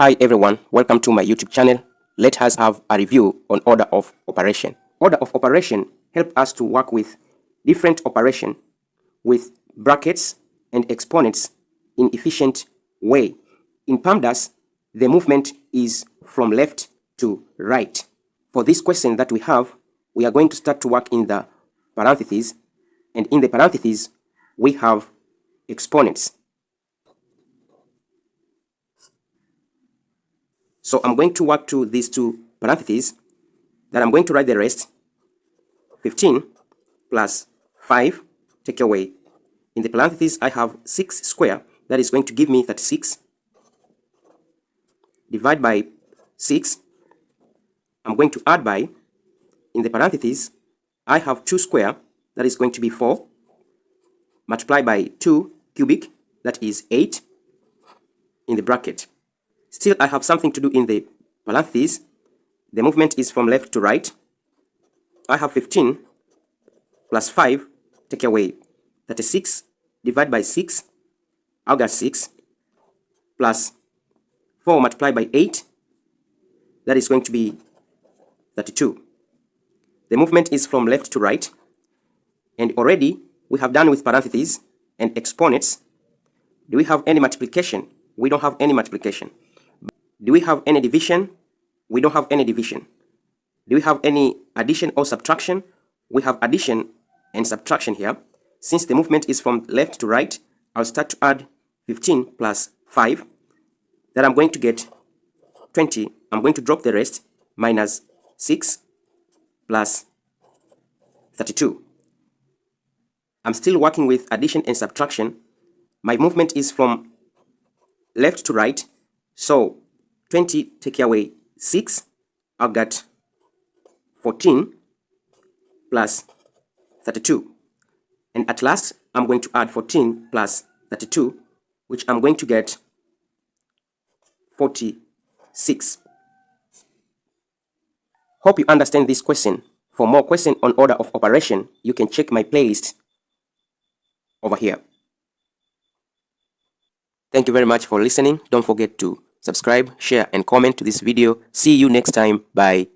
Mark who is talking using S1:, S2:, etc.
S1: Hi everyone, welcome to my YouTube channel. Let us have a review on order of operation. Order of operation help us to work with different operation with brackets and exponents in efficient way. In PEMDAS, the movement is from left to right. For this question that we have, we are going to start to work in the parentheses, and in the parentheses, we have exponents. So I'm going to work to these two parentheses, then I'm going to write the rest. 15 plus 5, take away. In the parentheses, I have 6 square, that is going to give me 36. Divide by 6. I'm going to add by, in the parentheses, I have 2 square, that is going to be 4. Multiply by 2 cubic, that is 8, in the bracket. Still, I have something to do in the parentheses. The movement is from left to right. I have 15 plus 5, take away 36, divide by 6, I'll get 6, plus 4 multiplied by 8, that is going to be 32. The movement is from left to right, and already we have done with parentheses and exponents. Do we have any multiplication? We don't have any multiplication. Do we have any division? We don't have any division. Do we have any addition or subtraction? We have addition and subtraction here. Since the movement is from left to right, I'll start to add 15 plus 5. Then I'm going to get 20. I'm going to drop the rest, minus 6 plus 32. I'm still working with addition and subtraction. My movement is from left to right, so 20 take away 6, I'll get 14 plus 32. And at last, I'm going to add 14 plus 32, which I'm going to get 46. Hope you understand this question. For more questions on order of operation, you can check my playlist over here. Thank you very much for listening. Don't forget to subscribe, share, and comment to this video. See you next time. Bye.